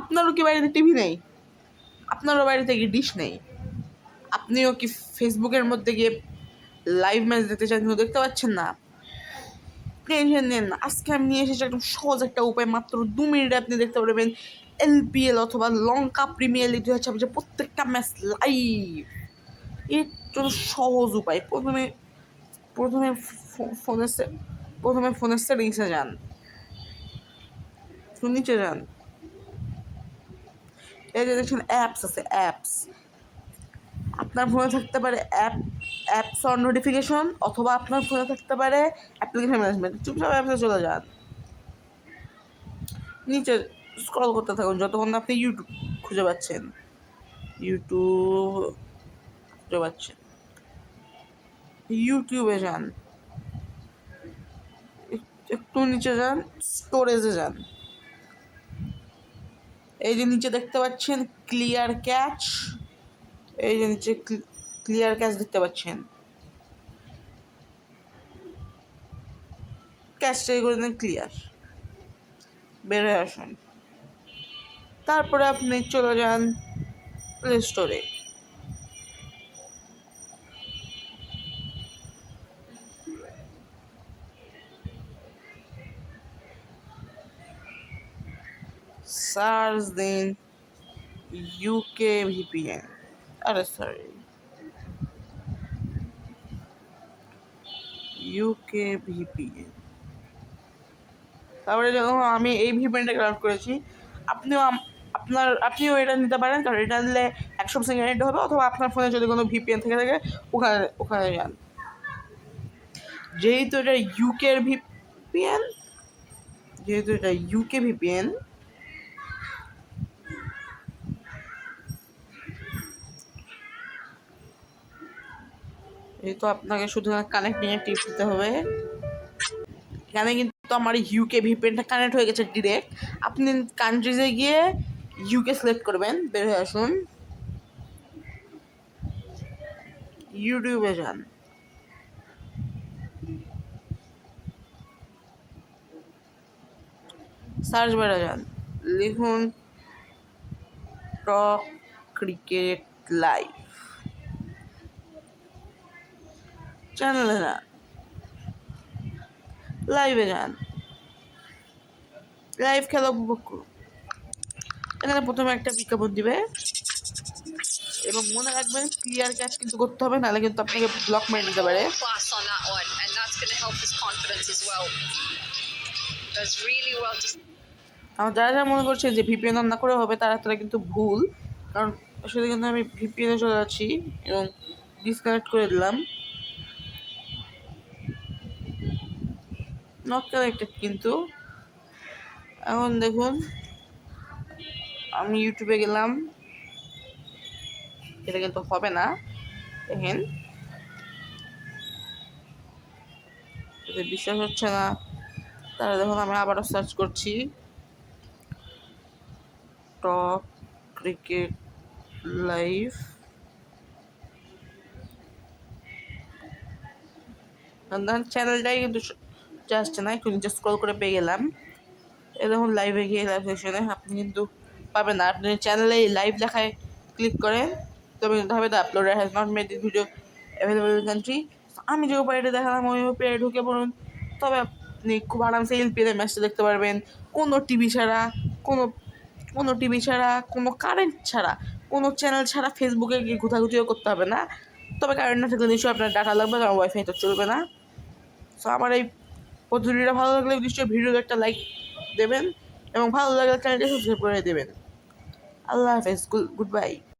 আপনারও কি বাড়িতে টিভি নেই? আপনারও বাড়িতে কি ডিশ নেই? আপনিও কি ফেসবুকের মধ্যে গিয়ে লাইভ ম্যাচ দেখতে চান, কিন্তু দেখতে পাচ্ছেন না? টেনশন নেন না, আজকে আমি নিয়ে এসেছি একদম সহজ একটা উপায়। মাত্র 2 মিনিটে আপনি দেখতে পারবেন LPL অথবা লঙ্কা প্রিমিয়ার লিগ 2026 প্রত্যেকটা ম্যাচ লাইভ। এর জন্য সহজ উপায়, প্রথমে প্রথমে ফোনের সেটিংসে যান, নিচে যান, এই যে দেখছেন অ্যাপস আছে, অ্যাপস। আপনার ফোনে থাকতে পারে অ্যাপস অর নোটিফিকেশন, অথবা আপনার ফোনে থাকতে পারে অ্যাপ্লিকেশন ম্যানেজমেন্ট। চুপচাপ অ্যাপসে চলে যান, নিচে স্ক্রল করতে থাকুন যতক্ষণ আপনি ইউটিউব খুঁজে পাচ্ছেন। ইউটিউবে যান, একটু নিচে যান, স্টোরেজে যান। এই যে নিচে দেখতে পাচ্ছেন ক্লিয়ার ক্যাচ, এই যে নিচে ক্লিয়ার ক্যাচ দেখতে পাচ্ছেন, ক্যাচটা করে দেন ক্লিয়ার, বের হয়ে আসুন। তারপরে আপনি চলে যান প্লে স্টোরে, সার্চ দিন ইউকে ভিপিএন, ইউকে ভিপিএন। তারপরে যখন আমি এই ভিপিএনটা কানেক্ট করেছি, আপনিও এটা নিতে পারেন, কারণ এটা নিলে 100% গ্যারেন্টি হবে। অথবা আপনার ফোনে যদি কোনো ভিপিএন থেকে থাকে ওখানে যান। যেহেতু এটা ইউকে ভিপিএন, যেহেতু আপনাকে শুধু কানেক্ট নিয়ে টিপ দিতে হবে। এখানে কিন্তু আমার ইউকে ভিপিএনটা কানেক্ট হয়ে গেছে ডিরেক্ট। আপনি কান্ট্রিজে গিয়ে ইউকে সিলেক্ট করবেন, বের হয়ে আসুন, ইউটিউবে যান, সার্চ বারে যান, লিখুন টক ক্রিকেট লাইভ, চ্যানেলে যান, লাইভে যান, লাইভ খেলা উপভোগ করুন। এখানে প্রথমে একটা বিজ্ঞাপন দিবে, এবং মনে রাখবেন ক্লিয়ার ক্যাচ কিন্তু করতে হবে, নাহলে কিন্তু আপনাকে ব্লক মেরে দিতে পারে। আমার যারা মনে করছে যে ভিপিএন অন না করে হবে, তারা কিন্তু ভুল, কারণ আসলে কিন্তু আমি ভিপিএনে চলে যাচ্ছি এবং ডিসকানেক্ট করে দিলাম। নট কানেক্টেড, কিন্তু এখন দেখুন আমি ইউটিউবে গেলাম, এটা কিন্তু হবে না। দেখেন, যদি বিশ্বাস হচ্ছে না তাহলে দেখুন আমি আবারও সার্চ করছি টপ ক্রিকেট লাইভ। চ্যানেলটাই কিন্তু জাস্ট না, একটু নিচে স্ক্রল করে পেয়ে গেলাম। এ দেখুন লাইভে গিয়ে লাইভ সেকশনে আপনি কিন্তু পাবেন না। আপনি চ্যানেলে লাইভ লেখায় ক্লিক করেন, তবে কিন্তু হবে the uploader has not made this video available in country. আমি যে উপায়টা দেখালাম ওই উপায়ে ঢুকে পড়ুন, তবে আপনি খুব আরামসে LPL ম্যাচটা দেখতে পারবেন, কোনো টিভি ছাড়া, কোনো কারেন্ট ছাড়া, কোনো চ্যানেল ছাড়া। ফেসবুকে গিয়ে ঘুতাঘুতিও করতে হবে না। তবে কারেন্ট না থাকলে নিশ্চয়ই আপনার ডাটা লাগবে, কারণ ওয়াইফাই তো চলবে না। সো আমার এই পদ্ধতিটা ভালো লাগলে নিশ্চয়ই ভিডিওতে একটা লাইক দেবেন, এবং ভালো লাগলে চ্যানেলটি সাবস্ক্রাইব করে দেবেন। আল্লাহ হাফেজ, গুড বাই।